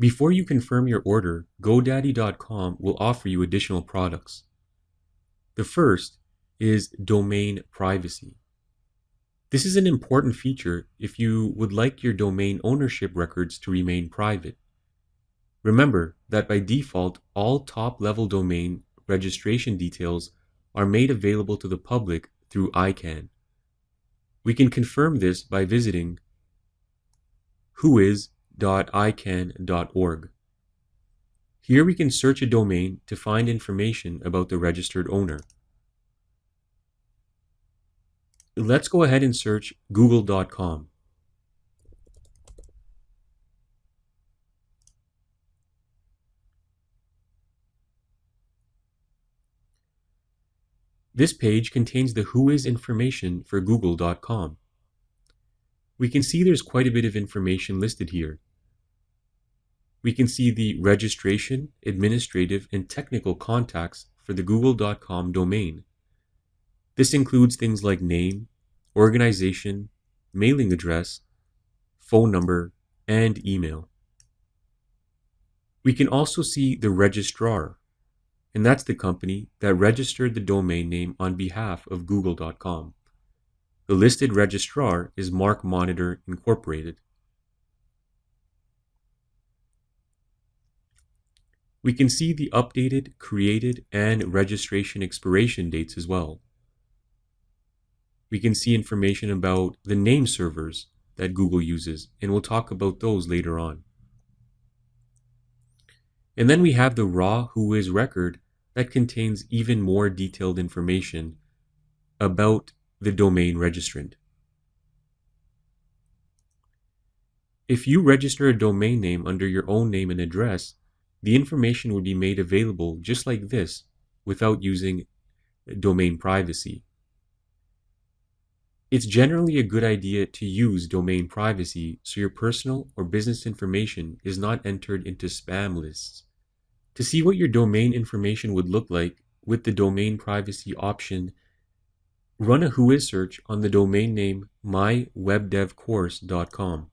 Before you confirm your order, GoDaddy.com will offer you additional products. The first is domain privacy. This is an important feature if you would like your domain ownership records to remain private. Remember that by default, all top-level domain registration details are made available to the public through ICANN. We can confirm this by visiting whois.icann.org. Here we can search a domain to find information about the registered owner. Let's go ahead and search google.com. This page contains the whois information for google.com. We can see there's quite a bit of information listed here. We can see the registration, administrative, and technical contacts for the google.com domain. This includes things like name, organization, mailing address, phone number, and email. We can also see the registrar, and that's the company that registered the domain name on behalf of google.com. The listed registrar is Mark Monitor Incorporated. We can see the updated, created, and registration expiration dates as well. We can see information about the name servers that Google uses, and we'll talk about those later on. And then we have the raw whois record that contains even more detailed information about the domain registrant. If you register a domain name under your own name and address, the information would be made available just like this without using domain privacy. It's generally a good idea to use domain privacy so your personal or business information is not entered into spam lists. To see what your domain information would look like with the domain privacy option, run a whois search on the domain name mywebdevcourse.com.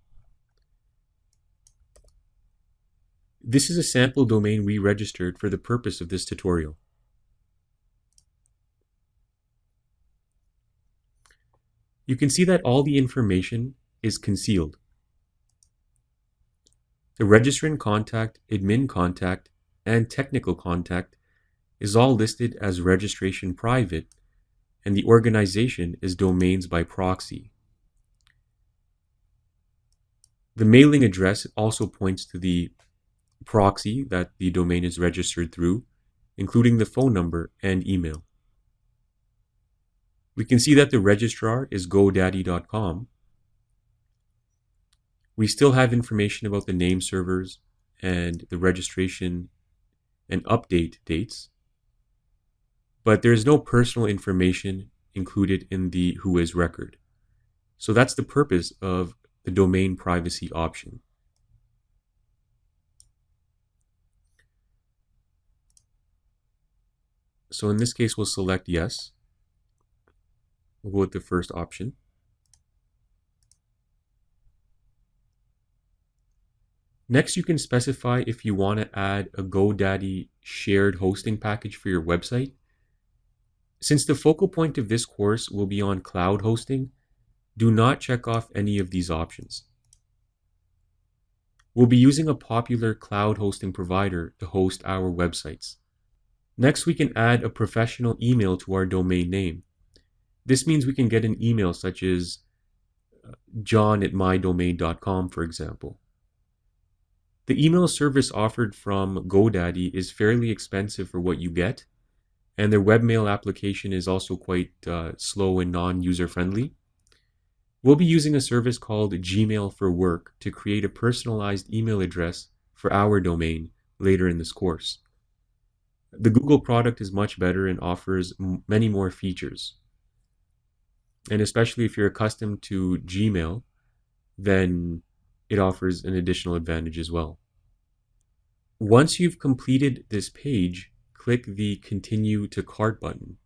This is a sample domain we registered for the purpose of this tutorial. You can see that all the information is concealed. The registrant contact, admin contact, and technical contact is all listed as registration private, and the organization is domains by proxy. The mailing address also points to the proxy that the domain is registered through, including the phone number and email. We can see that the registrar is GoDaddy.com. We still have information about the name servers and the registration and update dates, but there is no personal information included in the whois record. So that's the purpose of the domain privacy option. So in this case, we'll select yes. We'll go with the first option. Next, you can specify if you want to add a GoDaddy shared hosting package for your website. Since the focal point of this course will be on cloud hosting, do not check off any of these options. We'll be using a popular cloud hosting provider to host our websites. Next, we can add a professional email to our domain name. This means we can get an email such as john@mydomain.com, for example. The email service offered from GoDaddy is fairly expensive for what you get, and their webmail application is also quite slow and non-user friendly. We'll be using a service called Gmail for Work to create a personalized email address for our domain later in this course. The Google product is much better and offers many more features. And especially if you're accustomed to Gmail, then it offers an additional advantage as well. Once you've completed this page, click the Continue to Cart button.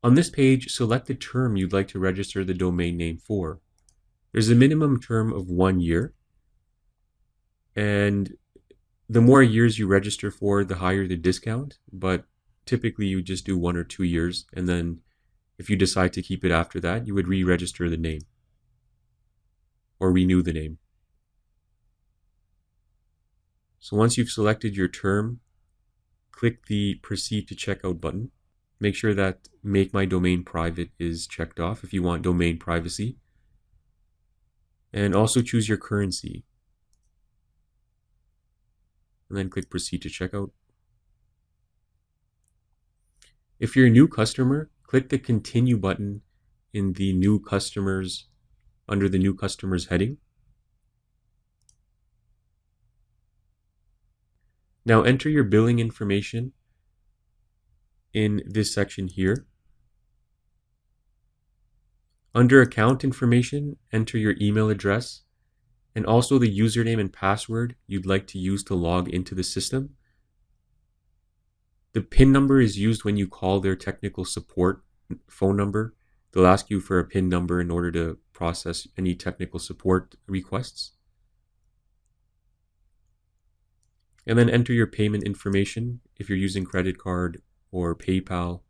On this page, select the term you'd like to register the domain name for. There's a minimum term of 1 year, and the more years you register for, the higher the discount, but typically you just do 1 or 2 years, and then if you decide to keep it after that, you would re-register the name or renew the name. So once you've selected your term, click the Proceed to Checkout button. Make sure that Make My Domain Private is checked off if you want domain privacy. And also choose your currency. And then click Proceed to Checkout. If you're a new customer, click the Continue button in the New Customers, under the New Customers heading. Now enter your billing information in this section here. Under account information, enter your email address and also the username and password you'd like to use to log into the system. The PIN number is used when you call their technical support phone number. They'll ask you for a PIN number in order to process any technical support requests. And then enter your payment information if you're using credit card or PayPal.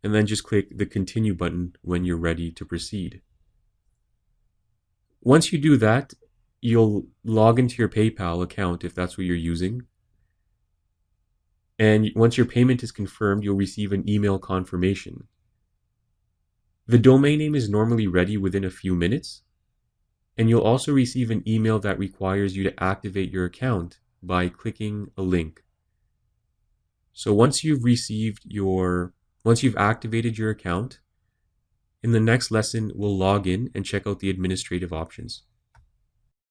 And then just click the Continue button when you're ready to proceed. Once you do that, you'll log into your PayPal account if that's what you're using. And once your payment is confirmed, you'll receive an email confirmation. The domain name is normally ready within a few minutes. And you'll also receive an email that requires you to activate your account by clicking a link. So once you've activated your account, in the next lesson, we'll log in and check out the administrative options.